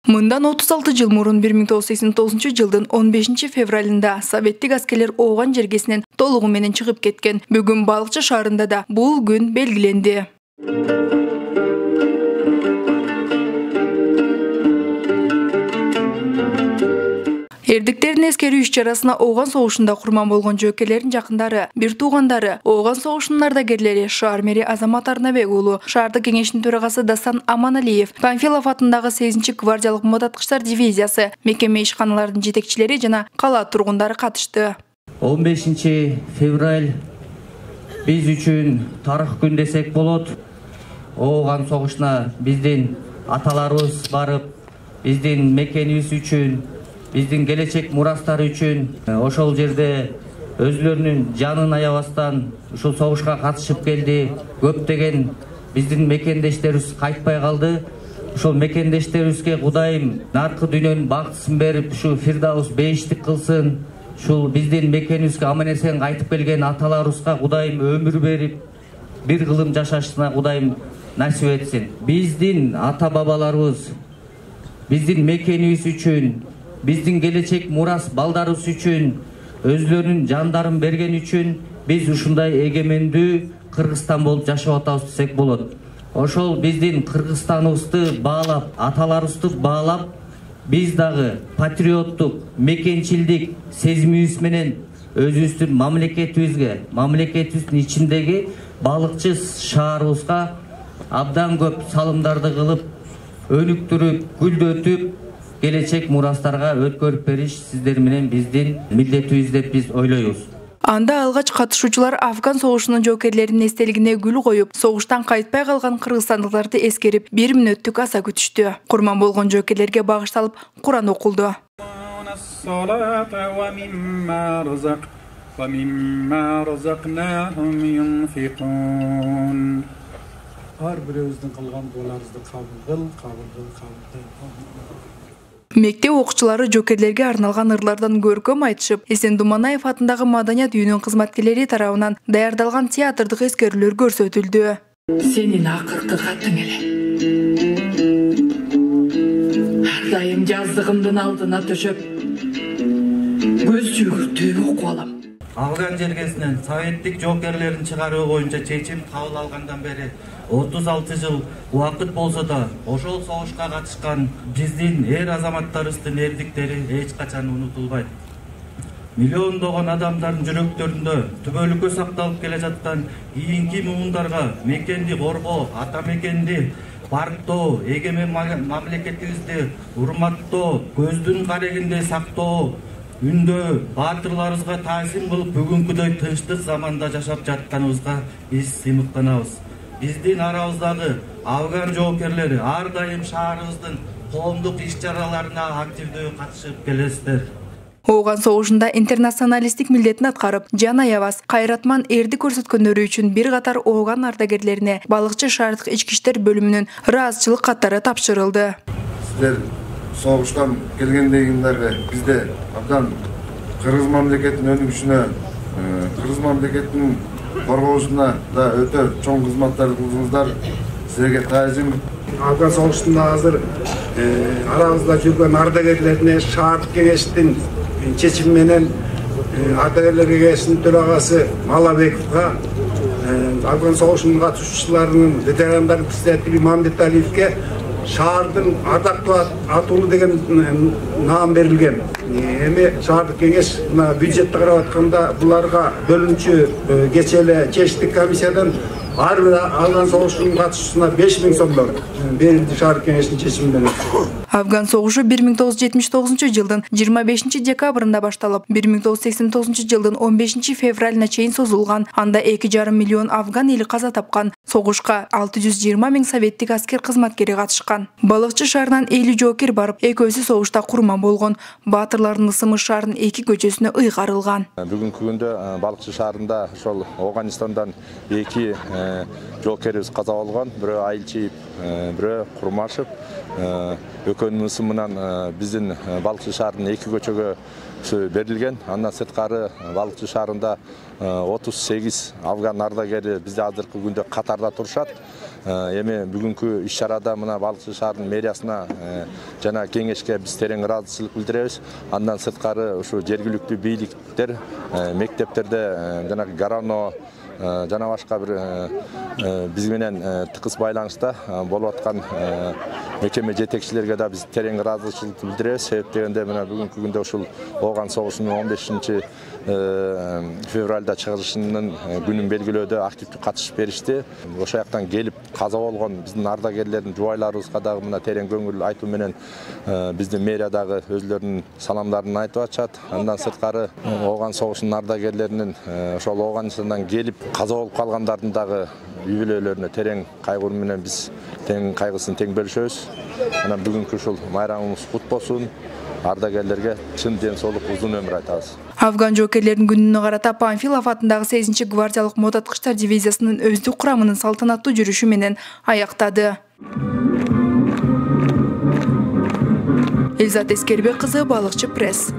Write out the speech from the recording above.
Мындан 36 жыл мурун 1989 жылдын 15 февралында советтик аскерлер Ооган жергесинен толугу менен чыгып кеткен. Бүгүн Балыкчы шаарында да бул күн белгиленди. Эрдиктердин эскерүү иш-чарасына Ооган согушунда курман болгон жоокерлердин жакындары, бир туугандары, Ооган согушунун ардагерлери шаар мэри Азамат Арнабек уулу, шаардык кеңештин төрагасы Дастан Аманалиев, Панфилов атындагы 8-гвардиялык мотоаткычтар дивизиясы, мекеме ишканаларынын жетекчилери жана кала тургундары катышты. 15 февраль биз үчүн тарых күн десек болот. Ооган согушуна биздин аталарыбыз барып, биздин мекенибиз үчүн, биздин келечек мурастары үчүн ошол жерде өзлөрүнүн жанын аябастан ушул согушка катышып келди. Көптөгөн биздин мекендештерибиз кайтпай калды. Ушул мекендештерибизге Кудайым наркы дүйнөнүн бактысын берип, ушу Фирдаус бейиштик кылсын. Ушул биздин мекенибизге аман-эсен кайтып келген аталарыбызга Кудайым өмүр берип, бир кылым жашашына Кудайым насип этсин. Биздин ата-бабаларыбыз биздин мекенибиз үчүн, биздин келечек мурас балдарыбыз үчүн, өзлөрүнүн жандарын берген үчүн биз ушундай эгемендүү Кыргызстан болуп жашап атабыз десек болот. Ошол биздин Кыргызстаныбызды баалап, аталарыбызды баалап, биз дагы патриоттук, мекенчилдик сезимибиз менен өзүбүздүн мамлекетибиздин ичиндеги Балыкчы шаарыбызга абдан көп салымдарды кылып, өнүктүрүп, гүлдөтүп, келечек мурастарга өткөрүп бериш сиздер менен биздин милдетибиз деп биз ойлойбуз. Анда алгач катышуучулар Афган согушунун жоокерлеринин эстелигине гүл коюп, согуштан кайтпай калган кыргызстандыктарды эскерип, 1 мүнөттүк аса күтүштү. Курман болгон жоокерлерге багышталып, Куран окулду. Ар бирөөбүздүн кылган дуаларыбызды кабыл кыл. Мектеп окуучулары жоокерлерге арналган ырлардан көркөм айтышып, Эсен Думанаев атындагы маданият үйүнүн кызматкерлери тарабынан даярдалган театрдык эскерүүлөр көрсөтүлдү. Сенин акыркы катың эле. Ар дайым жаздыгымдын алдына төшөп, көз жүгүртүп окуп алам. Афган жергесинен советтик жоокерлерин чыгаруу боюнча чечим кабыл алгандан бери 36 жыл убакыт болсо да, ошол согушка катышкан биздин азаматтарыбыздын эрдиктери эч качан унутулбайт. Миллиондогон адамдардын жүрөктөрүндө түбөлүккө сакталып келе жаткан кийинки муундарга мекенди коргоо, ата мекенди барктоо, эгемен мамлекетибизди урматтоо, көздүн карегинде сактоо, үндө баатырларыбызга таасим кылып, бүгүнкүдөй тынчтык заманда жашап жатканыбызга биз сыймыктанабыз. Биздин арабыздагы Афган жоокерлери ар дайым шаарыбыздын коомдук иш-чараларына активдүү катышып келесиздер. Ооган согушунда интернационалисттик милдетин аткарып, жан аябас, кайратман эрди көрсөткөндөрү үчүн бир катар Ооган ардагерлерине Балыкчы шаардык ички иштер бөлүмүнүн ыраазычылык каттары тапшырылды. Сиздер согуштан келгендегиңерге бизде абдан Кыргыз мамлекетинин өнүгүшүнө, Кыргыз мамлекетинин коргоосуна да өтө чоң кызматтар кылдыңыздар. Силерге таазим. Афган согушунда азыр арабызда жүргөн ардагерлерине шаардык кеңештин чечими менен ардагерлер кеңешинин төрагасы Малабековго, Афган согушунун катышуучуларынын ветерандар председатели Мамбеталиевге шаардын ардактуу атуулу деген наам берилген. Эми шаардык кеңеш бюджетти карап атканда буларга бөлүнчү кече эле чечтик комиссиядан ар бир Афган согушунун катышуусуна 5000 сомдон берилди шаардык кеңештин чечими менен. Афган согушу 1979 жылдын 25 декабрында башталып, 1989 жылдын 15 февралына чейин созулган. Анда 2,5 миллион афган эли каза тапкан. Согушка 620 000 советтик аскер кызматкери катышкан. Балыкчы шаарынан 50 жоокер барып, экөөсү согушта курман болгон. Баатырлардын ысымы шаарынын 2 көчөсүнө ыйгарылган. Бүгүнкү күндө Балыкчы шаарында ошол Афганистандан 2 жоокерибиз каза болгон. Бирөө Айылчиев, бирөө Курмашев. Экөөнүн ысымынан биздин Балыкчы шаарынын 2 көчөгө берилген. Андан сырткары Балыкчы шаарында 38 афган ардагери бизде азыркы күндө катарда турушат. Эми бүгүнкү иш-чарада мына Балыкчы шаарынын мэриясына жана кеңешке биз терең ыраазычылык билдиребиз. Андан сырткары ушу жергиликтүү бийликтер мектептерде жанагы Гарано жана башка бир биз менен тыкыз байланышта болуп аткан мекеме жетекчилерге да биз терең ыраазычылык билдиребиз. Себеп дегенде мына бүгүнкү күндө ушул ооган согушунун 15 февралда чыгылышынын күнүн белгилөөдө активдүү катышып беришти. Ошол жактан келип каза болгон биздин ардагерлердин жубайларыбызга дагы мына терең көңүл айтуу менен биздин мэрия дагы өзлөрүнүн саламдарын айтып атышат. Андан сырткары ооган согушунун ардагерлеринин ошол ооган келип каза болуп калгандардын дагы үй бүлөлөрүнө терең кайгуу менен биз тең кайгысын тең бөлүшөбүз. Анан бүгүнкү ушул майрамыбыз кут болсун. Ардагерлерге чын ден соолук, узун өмүр айтабыз. Афган жоокерлердин күнүнө карата Панфилов атындагы 8-чи гвардиялык мотоаткычтар дивизиясынын өздүк курамынын салтанаттуу жүрүшү менен аяктады. Элзат Эскербек кызы, Балыкчы пресс.